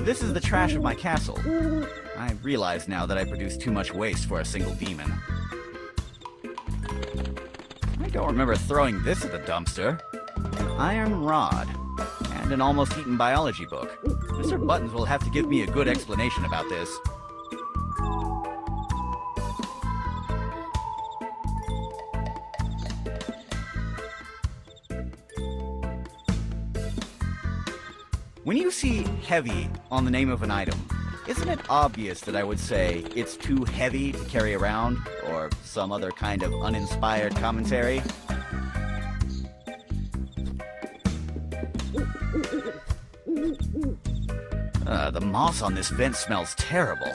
This is the trash of my castle. I realize now that I produce too much waste for a single demon. I don't remember throwing this at the dumpster. An iron rod. And an almost eaten biology book. Mr. Buttons will have to give me a good explanation about this. When you see heavy on the name of an item, isn't it obvious that I would say it's too heavy to carry around, or some other kind of uninspired commentary? The moss on this vent smells terrible.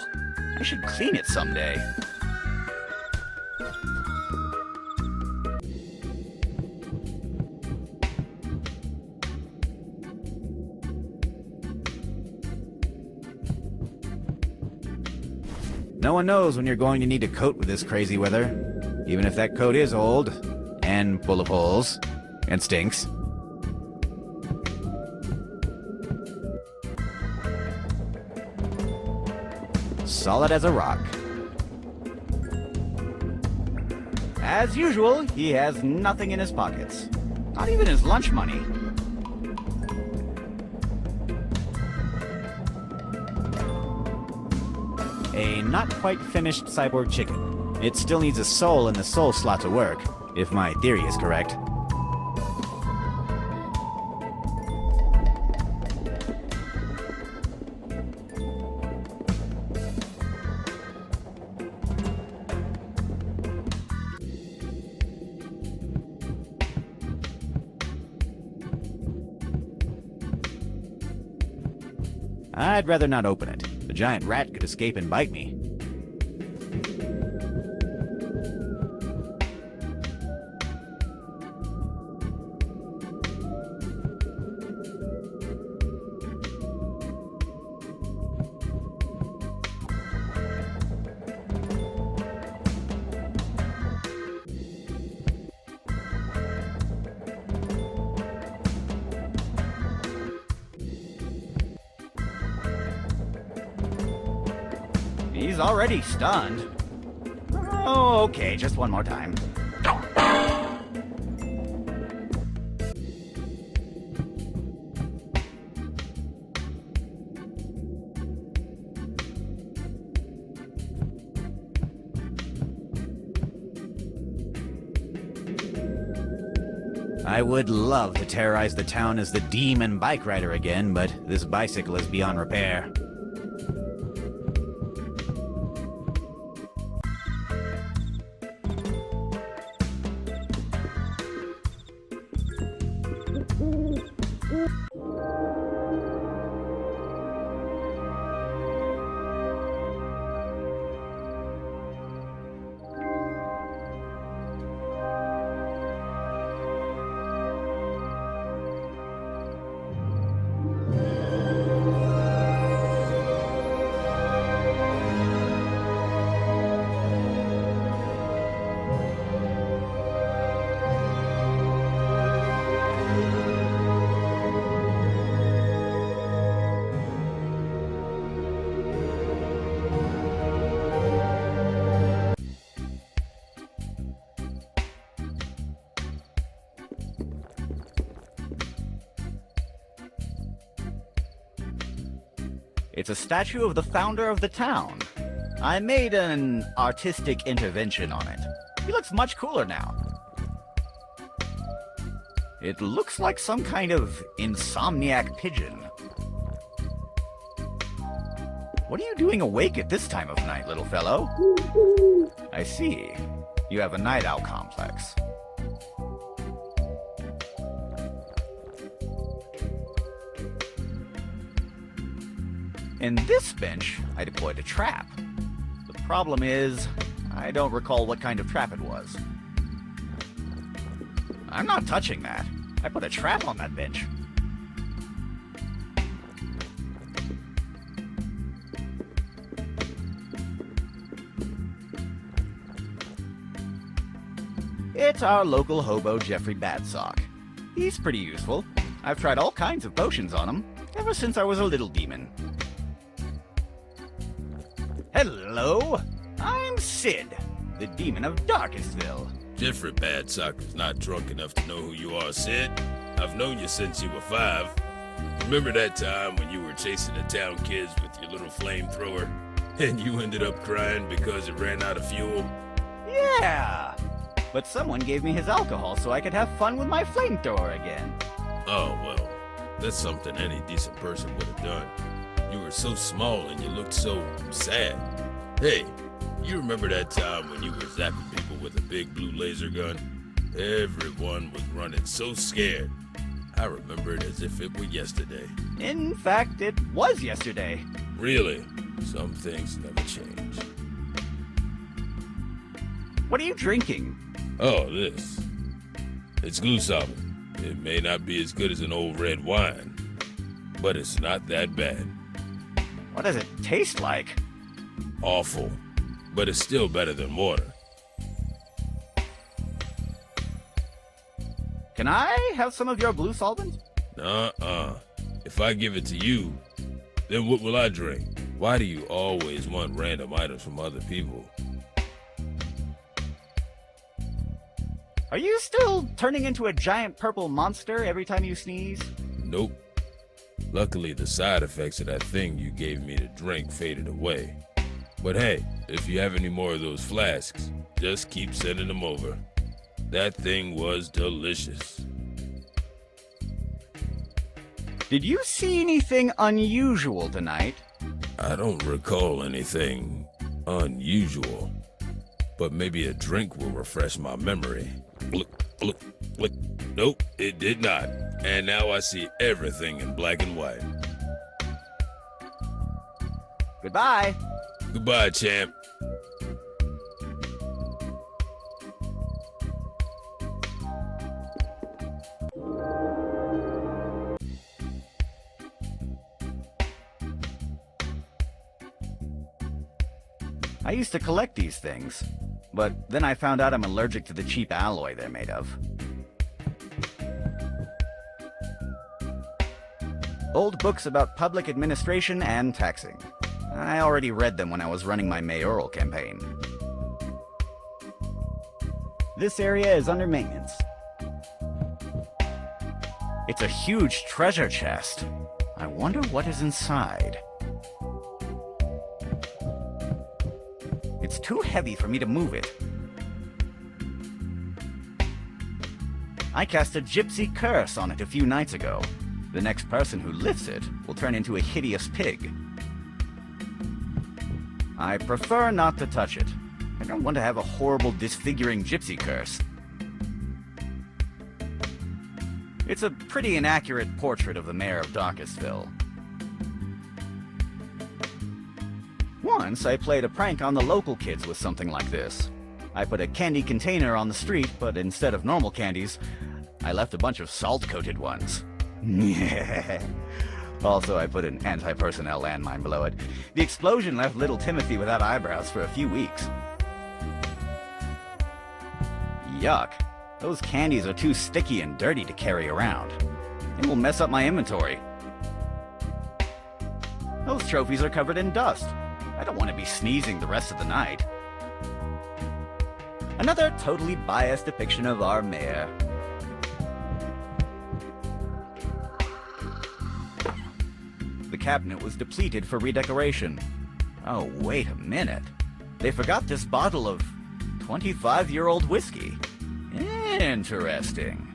I should clean it someday. No one knows when you're going to need a coat with this crazy weather, even if that coat is old, and full of holes, and stinks. Solid as a rock. As usual, he has nothing in his pockets. Not even his lunch money. A not quite finished cyborg chicken. It still needs a soul in the soul slot to work, if my theory is correct. I'd rather not open it. The giant rat could escape and bite me. He's already stunned. Oh, okay, just one more time. I would love to terrorize the town as the demon bike rider again, but this bicycle is beyond repair. It's a statue of the founder of the town. I made an artistic intervention on it. He looks much cooler now. It looks like some kind of insomniac pigeon. What are you doing awake at this time of night, little fellow? I see. You have a night owl complex. In this bench, I deployed a trap. The problem is, I don't recall what kind of trap it was. I'm not touching that. I put a trap on that bench. It's our local hobo, Jeffrey Badsock. He's pretty useful. I've tried all kinds of potions on him, ever since I was a little demon. Hello, I'm Sid, the demon of Darkestville. Jeffrey Badsock not drunk enough to know who you are, Sid. I've known you since you were 5. Remember that time when you were chasing the town kids with your little flamethrower? And you ended up crying because it ran out of fuel? Yeah, but someone gave me his alcohol so I could have fun with my flamethrower again. Oh, well, that's something any decent person would have done. You were so small and you looked so sad. Hey, you remember that time when you were zapping people with a big blue laser gun? Everyone was running so scared. I remember it as if it were yesterday. In fact, it was yesterday. Really? Some things never change. What are you drinking? Oh, this. It's glue solid. It may not be as good as an old red wine, but it's not that bad. What does it taste like? Awful, but it's still better than water. Can I have some of your blue solvent? Uh-uh. If I give it to you, then what will I drink? Why do you always want random items from other people? Are you still turning into a giant purple monster every time you sneeze? Nope. Luckily, the side effects of that thing you gave me to drink faded away. But hey, if you have any more of those flasks, just keep sending them over. That thing was delicious. Did you see anything unusual tonight? I don't recall anything unusual, but maybe a drink will refresh my memory. Look, look, look. Nope, it did not. And now I see everything in black and white. Goodbye. Goodbye, champ. I used to collect these things, but then I found out I'm allergic to the cheap alloy they're made of. Old books about public administration and taxing. I already read them when I was running my mayoral campaign. This area is under maintenance. It's a huge treasure chest. I wonder what is inside. It's too heavy for me to move it. I cast a gypsy curse on it a few nights ago. The next person who lifts it will turn into a hideous pig. I prefer not to touch it. I don't want to have a horrible, disfiguring gypsy curse. It's a pretty inaccurate portrait of the mayor of Darkestville. Once, I played a prank on the local kids with something like this. I put a candy container on the street, but instead of normal candies, I left a bunch of salt-coated ones. Also, I put an anti-personnel landmine below it. The explosion left little Timothy without eyebrows for a few weeks. Yuck. Those candies are too sticky and dirty to carry around. They will mess up my inventory. Those trophies are covered in dust. I don't want to be sneezing the rest of the night. Another totally biased depiction of our mayor. The cabinet was depleted for redecoration. Oh, wait a minute. They forgot this bottle of 25-year-old whiskey. Interesting.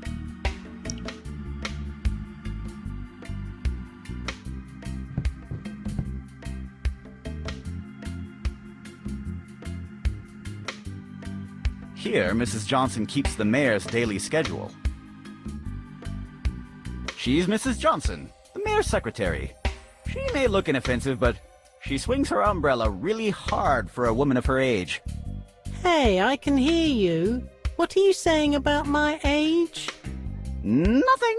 Here, Mrs. Johnson keeps the mayor's daily schedule. She's Mrs. Johnson, the mayor's secretary. She may look inoffensive, but she swings her umbrella really hard for a woman of her age. Hey, I can hear you. What are you saying about my age? Nothing.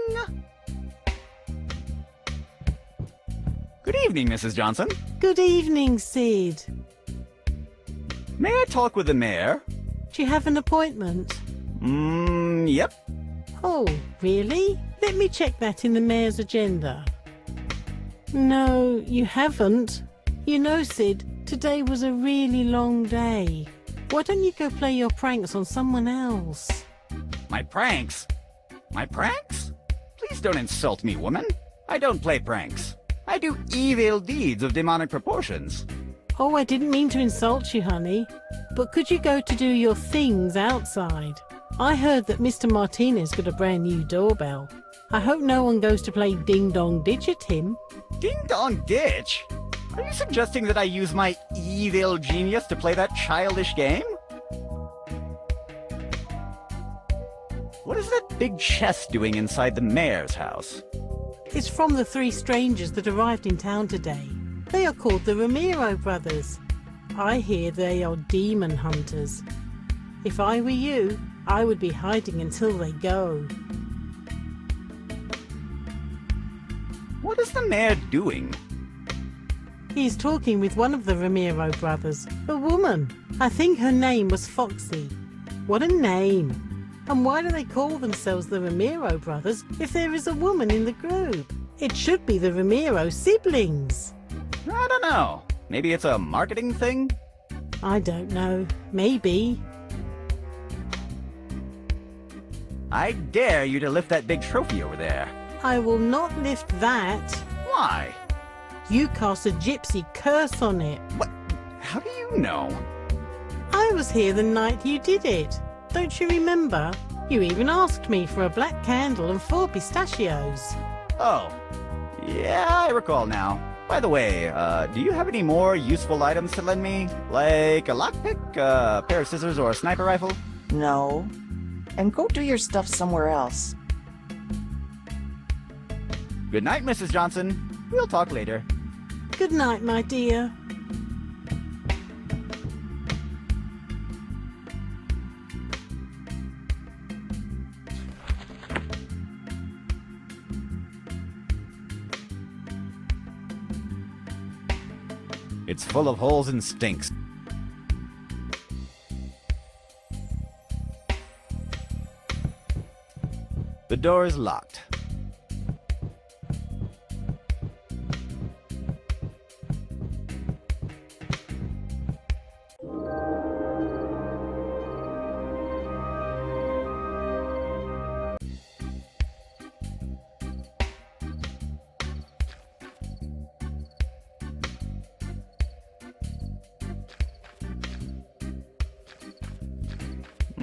Good evening, Mrs. Johnson. Good evening, Sid. May I talk with the mayor? Do you have an appointment? Yep. Oh, really? Let me check that in the mayor's agenda. No, you haven't. You know, Sid, Today was a really long day. Why don't you go play your pranks on someone else? My pranks? My pranks? Please don't insult me, woman. I don't play pranks. I do evil deeds of demonic proportions. Oh, I didn't mean to insult you, honey. But could you go to do your things outside? I heard that Mr. Martinez got a brand new doorbell. I hope no one goes to play Ding Dong Ditch at him. Ding Dong Ditch? Are you suggesting that I use my evil genius to play that childish game? What is that big chest doing inside the mayor's house? It's from the 3 strangers that arrived in town today. They are called the Ramiro brothers. I hear they are demon hunters. If I were you, I would be hiding until they go. What is the mayor doing? He's talking with one of the Ramiro brothers, a woman. I think her name was Foxy. What a name! And why do they call themselves the Ramiro brothers if there is a woman in the group? It should be the Ramiro siblings. I don't know. Maybe it's a marketing thing? I don't know. Maybe. I dare you to lift that big trophy over there. I will not lift that. Why? You cast a gypsy curse on it. What? How do you know? I was here the night you did it. Don't you remember? You even asked me for a black candle and 4 pistachios. Oh. Yeah, I recall now. By the way, do you have any more useful items to lend me? Like a lockpick, a pair of scissors, or a sniper rifle? No. And go do your stuff somewhere else. Good night, Mrs. Johnson. We'll talk later. Good night, my dear. It's full of holes and stinks. The door is locked.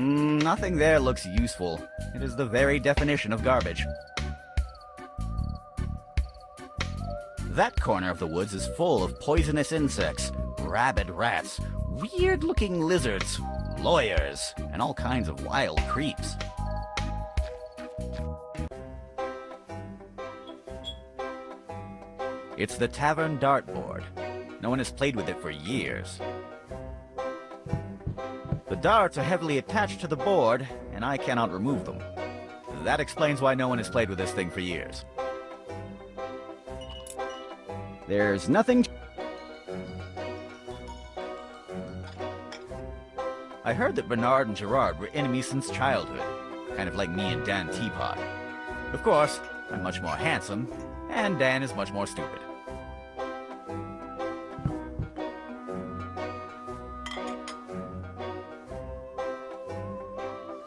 Nothing there looks useful. It is the very definition of garbage. That corner of the woods is full of poisonous insects, rabid rats, weird-looking lizards, lawyers, and all kinds of wild creeps. It's the Tavern dartboard. No one has played with it for years. The darts are heavily attached to the board, and I cannot remove them. That explains why no one has played with this thing for years. There's nothing... I heard that Bernard and Gerard were enemies since childhood, kind of like me and Dan Teapot. Of course, I'm much more handsome, and Dan is much more stupid.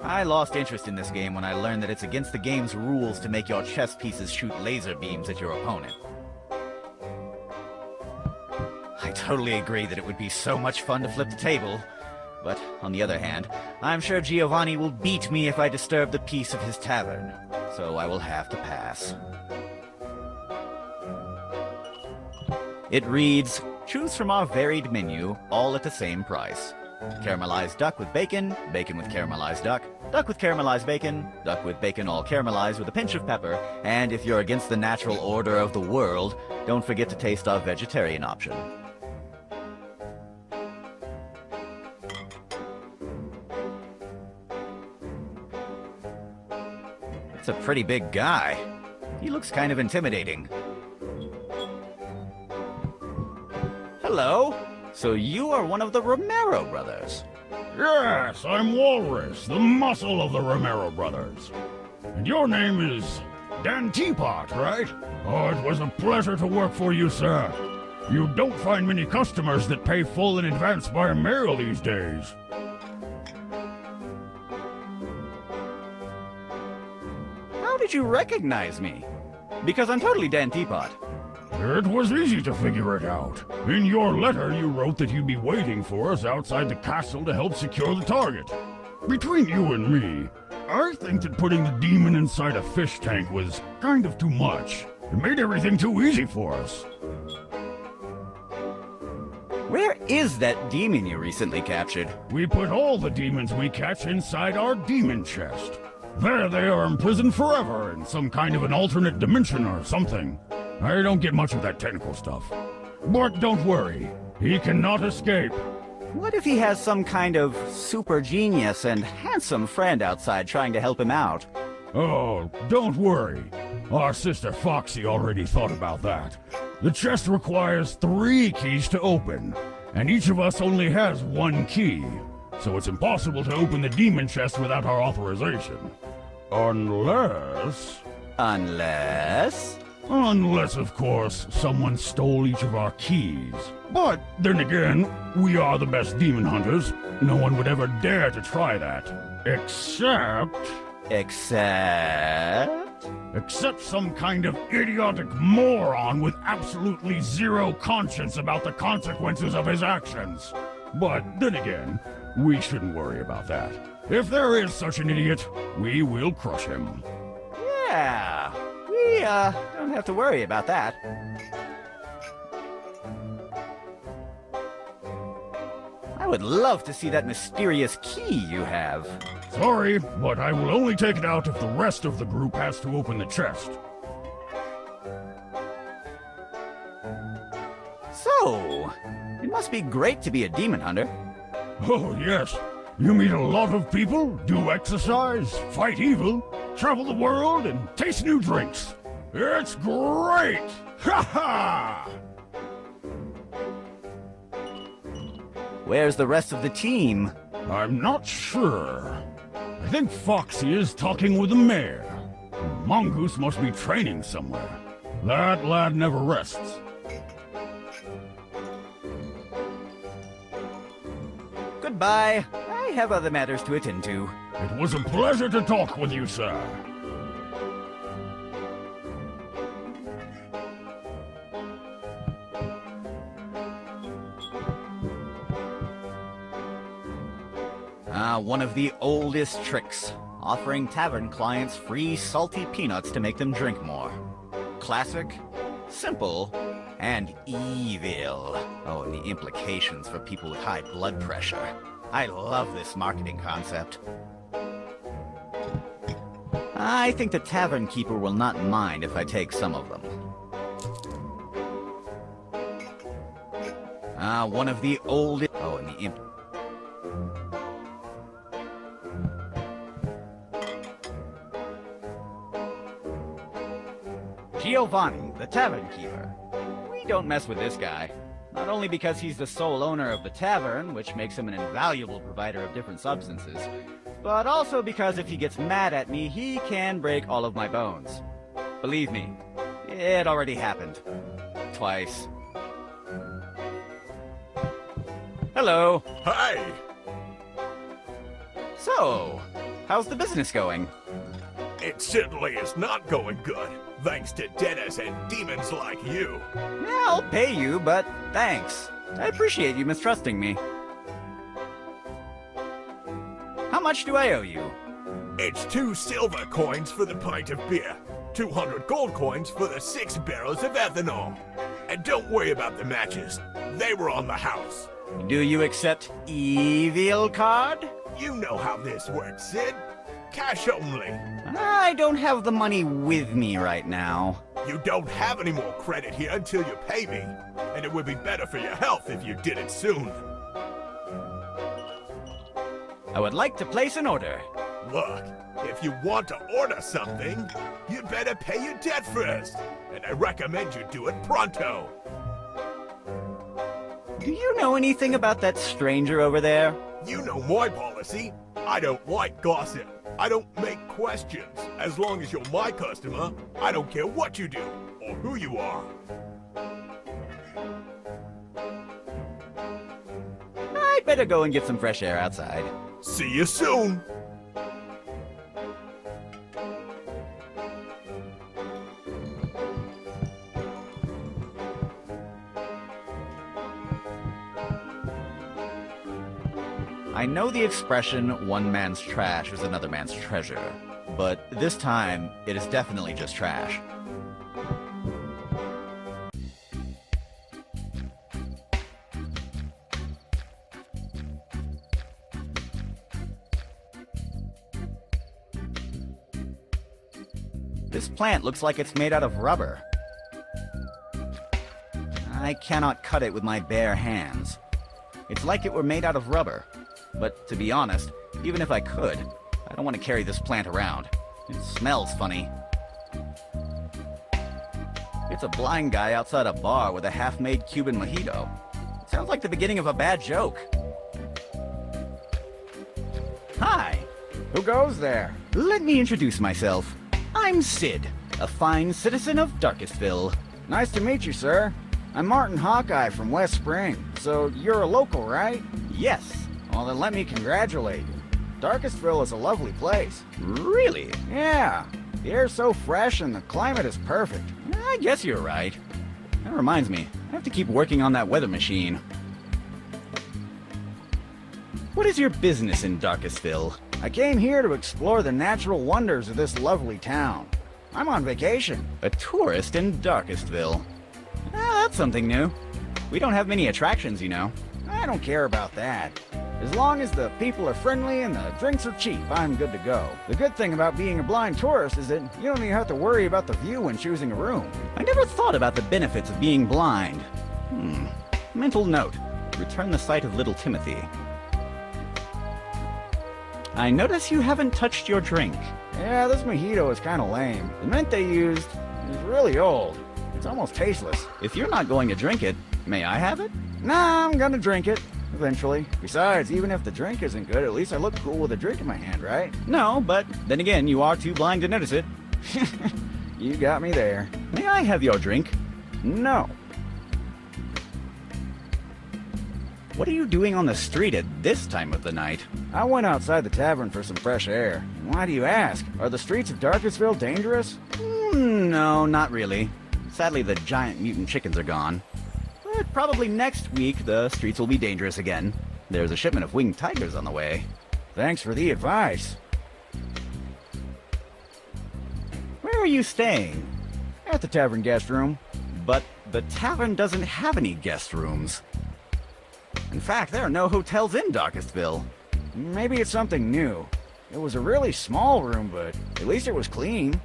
I lost interest in this game when I learned that it's against the game's rules to make your chess pieces shoot laser beams at your opponent. I totally agree that it would be so much fun to flip the table, but on the other hand, I'm sure Giovanni will beat me if I disturb the peace of his tavern, so I will have to pass. It reads, choose from our varied menu, all at the same price. Caramelized duck with bacon, bacon with caramelized duck with caramelized bacon, duck with bacon all caramelized with a pinch of pepper, and if you're against the natural order of the world, don't forget to taste our vegetarian option. It's a pretty big guy. He looks kind of intimidating. Hello. So you are one of the Romero brothers. Yes, I'm Walrus, the muscle of the Romero brothers. And your name is Dan Teapot, right? Oh, it was a pleasure to work for you, sir. You don't find many customers that pay full in advance by mail these days. How did you recognize me? Because I'm totally Dan Teapot. It was easy to figure it out. In your letter, you wrote that you'd be waiting for us outside the castle to help secure the target. Between you and me, I think that putting the demon inside a fish tank was kind of too much. It made everything too easy for us. Where is that demon you recently captured? We put all the demons we catch inside our demon chest. There they are imprisoned forever in some kind of an alternate dimension or something. I don't get much of that technical stuff. But don't worry, he cannot escape. What if he has some kind of super genius and handsome friend outside trying to help him out? Oh, don't worry. Our sister Foxy already thought about that. The chest requires 3 keys to open, and each of us only has 1 key. So it's impossible to open the demon chest without our authorization. Unless, of course, someone stole each of our keys. But then again, we are the best demon hunters. No one would ever dare to try that. Except some kind of idiotic moron with absolutely zero conscience about the consequences of his actions. But then again, we shouldn't worry about that. If there is such an idiot, we will crush him. Yeah, we don't have to worry about that. I would love to see that mysterious key you have. Sorry, but I will only take it out if the rest of the group has to open the chest. So, it must be great to be a demon hunter. Oh, yes. You meet a lot of people, do exercise, fight evil, travel the world, and taste new drinks. It's great! Ha ha! Where's the rest of the team? I'm not sure. I think Foxy is talking with the mayor. Mungus must be training somewhere. That lad never rests. Goodbye. I have other matters to attend to. It was a pleasure to talk with you, sir. One of the oldest tricks. Offering tavern clients free salty peanuts to make them drink more. Classic, simple, and evil. Oh, and the implications for people with high blood pressure. I love this marketing concept. I think the tavern keeper will not mind if I take some of them. One of the oldest... Oh, and the Giovanni, the tavern keeper. We don't mess with this guy. Not only because he's the sole owner of the tavern, which makes him an invaluable provider of different substances, but also because if he gets mad at me, he can break all of my bones. Believe me, it already happened. Twice. Hello. Hi! So, how's the business going? It certainly is not going good, thanks to debtors and demons like you. Yeah, I'll pay you, but thanks. I appreciate you mistrusting me. How much do I owe you? It's 2 silver coins for the pint of beer, 200 gold coins for the 6 barrels of ethanol. And don't worry about the matches. They were on the house. Do you accept evil card? You know how this works, Sid. Cash only. I don't have the money with me right now. You don't have any more credit here until you pay me. And it would be better for your health if you did it soon. I would like to place an order. Look, if you want to order something, you better pay your debt first. And I recommend you do it pronto. Do you know anything about that stranger over there? You know my policy. I don't like gossip. I don't make questions. As long as you're my customer, I don't care what you do or who you are. I'd better go and get some fresh air outside. See you soon. I know the expression, one man's trash is another man's treasure, but this time, it is definitely just trash. This plant looks like it's made out of rubber. I cannot cut it with my bare hands. It's like it were made out of rubber. But to be honest, even if I could, I don't want to carry this plant around. It smells funny. It's a blind guy outside a bar with a half-made Cuban mojito. It sounds like the beginning of a bad joke. Hi! Who goes there? Let me introduce myself. I'm Sid, a fine citizen of Darkestville. Nice to meet you, sir. I'm Martin Hawkeye from West Spring. So you're a local, right? Yes. Well, then let me congratulate you. Darkestville is a lovely place. Really? Yeah. The air's so fresh and the climate is perfect. I guess you're right. That reminds me, I have to keep working on that weather machine. What is your business in Darkestville? I came here to explore the natural wonders of this lovely town. I'm on vacation. A tourist in Darkestville. That's something new. We don't have many attractions, you know. I don't care about that. As long as the people are friendly and the drinks are cheap, I'm good to go. The good thing about being a blind tourist is that you don't even have to worry about the view when choosing a room. I never thought about the benefits of being blind. Mental note. Return the sight of little Timothy. I notice you haven't touched your drink. Yeah, this mojito is kind of lame. The mint they used is really old. It's almost tasteless. If you're not going to drink it, may I have it? Nah, I'm gonna drink it. Eventually. Besides, even if the drink isn't good, at least I look cool with a drink in my hand, right? No, but then again, you are too blind to notice it. You got me there. May I have your drink? No. What are you doing on the street at this time of the night? I went outside the tavern for some fresh air. Why do you ask? Are the streets of Darkestville dangerous? No, not really. Sadly, the giant mutant chickens are gone. But probably next week, the streets will be dangerous again. There's a shipment of winged tigers on the way. Thanks for the advice. Where are you staying? At the tavern guest room. But the tavern doesn't have any guest rooms. In fact, there are no hotels in Darkestville. Maybe it's something new. It was a really small room, but at least it was clean.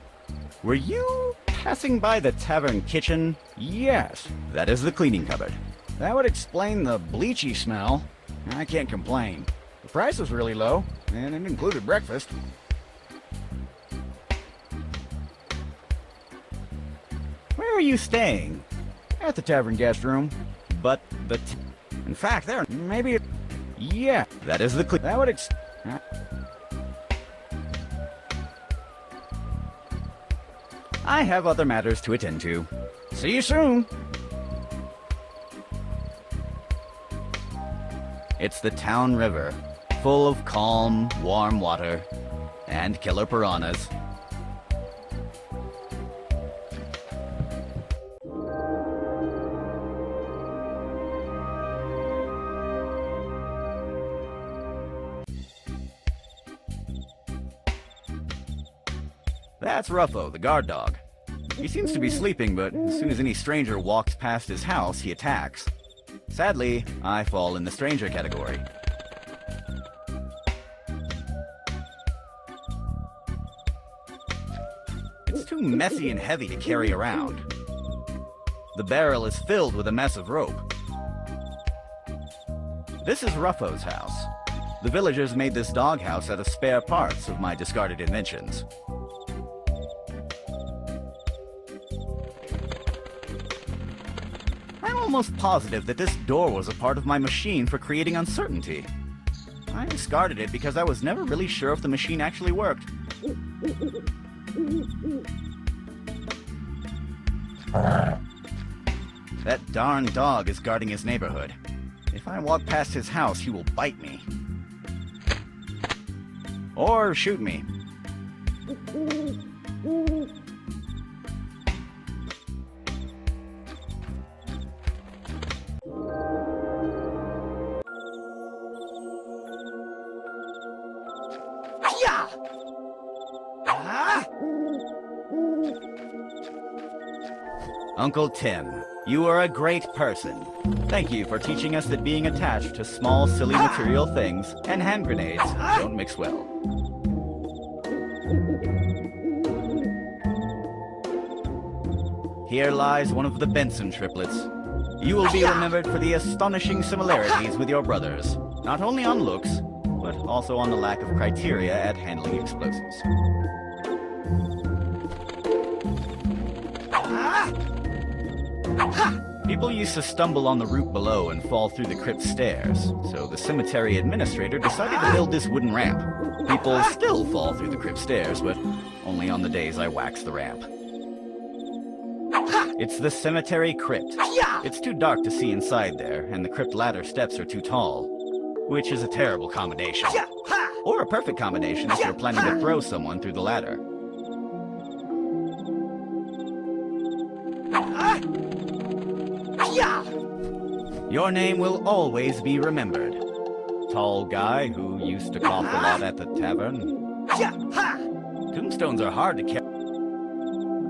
Were you passing by the tavern kitchen? Yes. That is the cleaning cupboard. That would explain the bleachy smell. I can't complain. The price was really low, and it included breakfast. Where are you staying? At the tavern guest room. But the in fact, there maybe it... Yeah. That is the that would I have other matters to attend to. See you soon. It's the town river, full of calm, warm water, and killer piranhas. That's Ruffo, the guard dog. He seems to be sleeping, but as soon as any stranger walks past his house, he attacks. Sadly, I fall in the stranger category. It's too messy and heavy to carry around. The barrel is filled with a mess of rope. This is Ruffo's house. The villagers made this doghouse out of spare parts of my discarded inventions. I'm almost positive that this door was a part of my machine for creating uncertainty. I discarded it because I was never really sure if the machine actually worked. That darn dog is guarding his neighborhood. If I walk past his house, he will bite me. Or shoot me. Uncle Tim, you are a great person. Thank you for teaching us that being attached to small, silly material things and hand grenades don't mix well. Here lies one of the Benson triplets. You will be remembered for the astonishing similarities with your brothers, not only on looks, but also on the lack of criteria at handling explosives. People used to stumble on the route below and fall through the crypt stairs, so the cemetery administrator decided to build this wooden ramp. People still fall through the crypt stairs, but only on the days I wax the ramp. It's the cemetery crypt. It's too dark to see inside there, and the crypt ladder steps are too tall, which is a terrible combination. Or a perfect combination if you're planning to throw someone through the ladder. Your name will always be remembered. Tall guy who used to cough a lot at the tavern. Tombstones are hard to carry.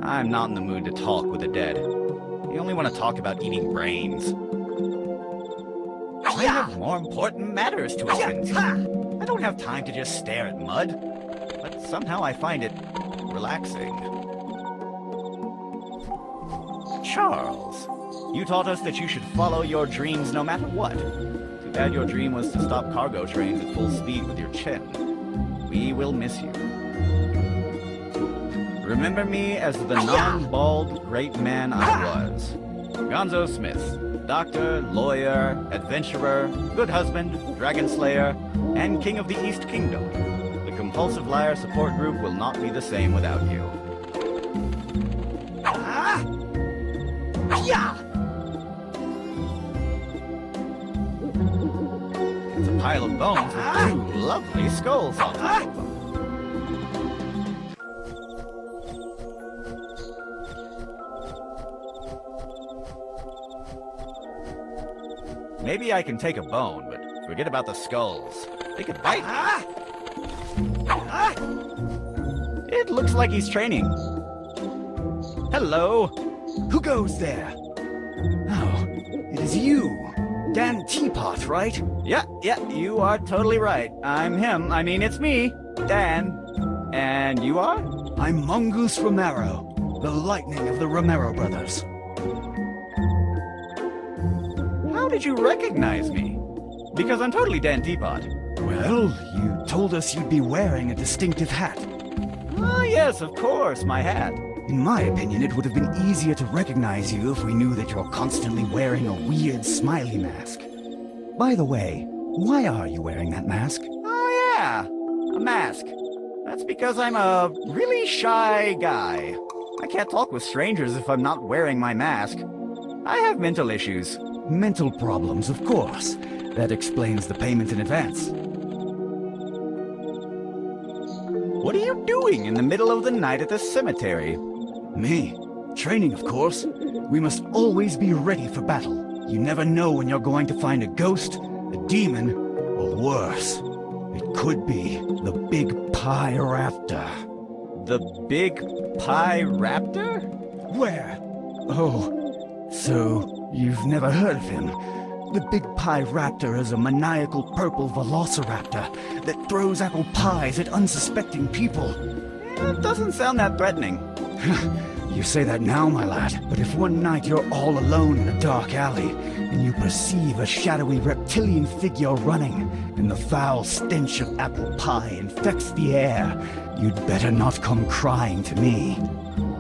I'm not in the mood to talk with the dead. They only want to talk about eating brains. I have more important matters to attend to. I don't have time to just stare at mud. But somehow I find it relaxing. Charles, you taught us that you should follow your dreams no matter what. Too bad your dream was to stop cargo trains at full speed with your chin. We will miss you. Remember me as the non-bald great man I was. Gonzo Smith, doctor, lawyer, adventurer, good husband, dragon slayer, and king of the East Kingdom. The Compulsive Liar support group will not be the same without you. It's a pile of bones with two lovely skulls on top of them. Maybe I can take a bone, but forget about the skulls. They could bite me. It looks like he's training. Hello. Who goes there? Oh, it is you. Dan Teapot, right? Yeah, you are totally right. I'm him. I mean, it's me, Dan. And you are? I'm Mungus Romero, the lightning of the Romero brothers. How did you recognize me? Because I'm totally Dan Teapot. Well, you told us you'd be wearing a distinctive hat. Oh, yes, of course, my hat. In my opinion, it would have been easier to recognize you if we knew that you're constantly wearing a weird smiley mask. By the way, why are you wearing that mask? Oh, yeah, a mask. That's because I'm a really shy guy. I can't talk with strangers if I'm not wearing my mask. I have mental issues. Mental problems, of course. That explains the payment in advance. What are you doing in the middle of the night at the cemetery? Me? Training, of course. We must always be ready for battle. You never know when you're going to find a ghost, a demon, or worse. It could be the Big Pie Raptor. The Big Pie Raptor? Where? Oh, so you've never heard of him? The Big Pie Raptor is a maniacal purple velociraptor that throws apple pies at unsuspecting people. It doesn't sound that threatening. You say that now, my lad, but if one night you're all alone in a dark alley and you perceive a shadowy reptilian figure running and the foul stench of apple pie infects the air, you'd better not come crying to me.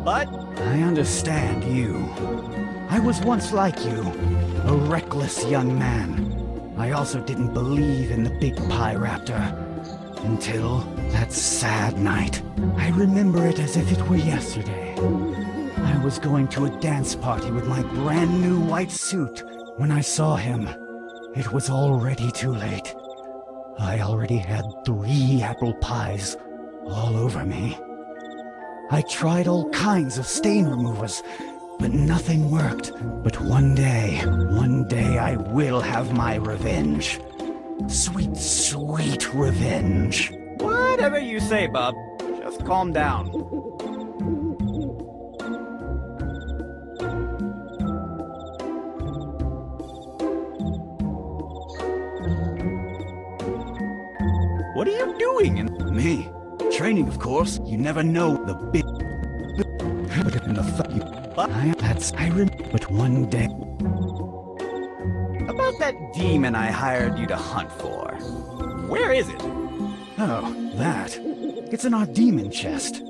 But I understand you. I was once like you, a reckless young man. I also didn't believe in the Big Pie Raptor. Until that sad night. I remember it as if it were yesterday. I was going to a dance party with my brand new white suit when I saw him. It was already too late. I already had 3 apple pies all over me. I tried all kinds of stain removers, but nothing worked. But one day I will have my revenge. Sweet, sweet revenge. Whatever you say, bub. Just calm down. What are you doing? Me? Training, of course. You never know the big... But in the But one day... About that demon I hired you to hunt for. Where is it? Oh, that. It's in our demon chest.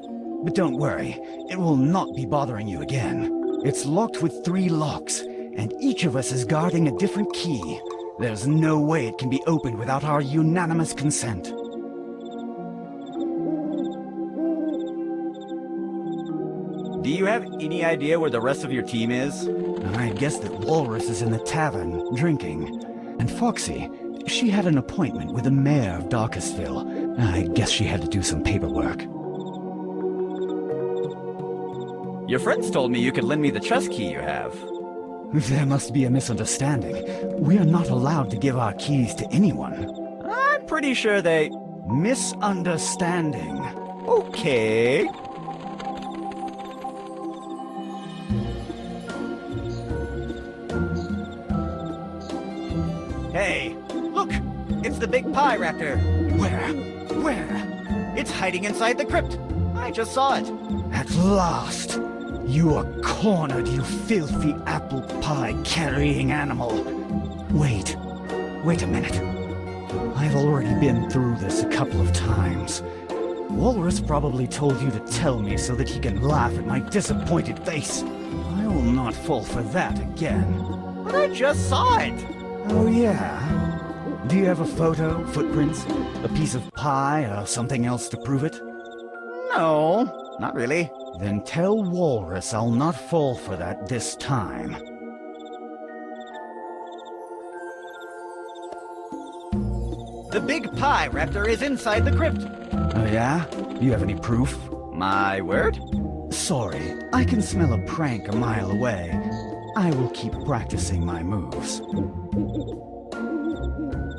But don't worry, it will not be bothering you again. It's locked with 3 locks, and each of us is guarding a different key. There's no way it can be opened without our unanimous consent. Do you have any idea where the rest of your team is? I guess that Walrus is in the tavern, drinking. And Foxy, she had an appointment with the mayor of Darkestville. I guess she had to do some paperwork. Your friends told me you could lend me the chest key you have. There must be a misunderstanding. We are not allowed to give our keys to anyone. I'm pretty sure they... Misunderstanding. Okay. Hey, look! It's the big pie raptor. Where? It's hiding inside the crypt. I just saw it. At last! You are cornered, you filthy apple pie carrying animal. Wait a minute. I've already been through this a couple of times. Walrus probably told you to tell me so that he can laugh at my disappointed face. I will not fall for that again. But I just saw it. Oh yeah? Do you have a photo, footprints, a piece of pie, or something else to prove it? No, not really. Then tell Walrus I'll not fall for that this time. The big pie raptor is inside the crypt. Oh yeah? You have any proof? My word? Sorry, I can smell a prank a mile away. I will keep practicing my moves.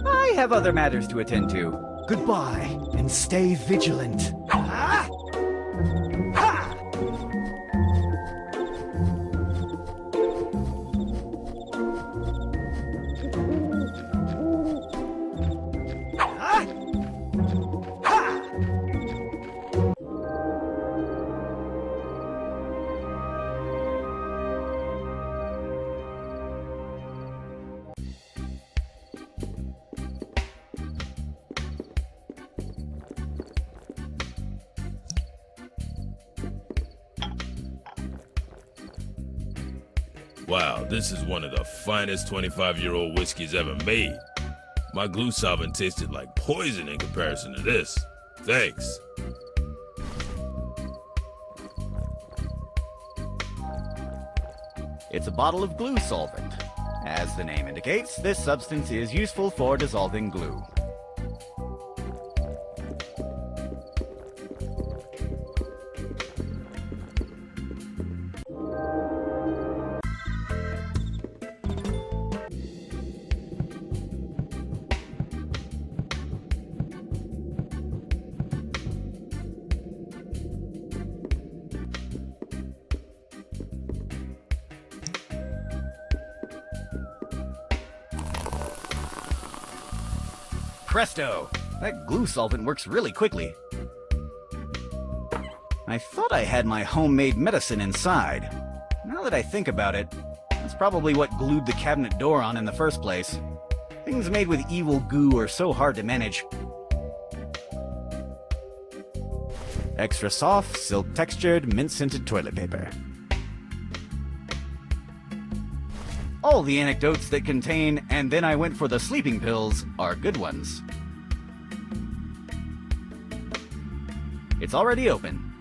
I have other matters to attend to. Goodbye, and stay vigilant. Ah! Ha! Ah! Ha! Wow, this is one of the finest 25-year-old whiskeys ever made. My glue solvent tasted like poison in comparison to this. Thanks. It's a bottle of glue solvent. As the name indicates, this substance is useful for dissolving glue. Presto! That glue solvent works really quickly. I thought I had my homemade medicine inside. Now that I think about it, that's probably what glued the cabinet door on in the first place. Things made with evil goo are so hard to manage. Extra soft, silk-textured, mint-scented toilet paper. All the anecdotes that contain, and then I went for the sleeping pills, are good ones. It's already open.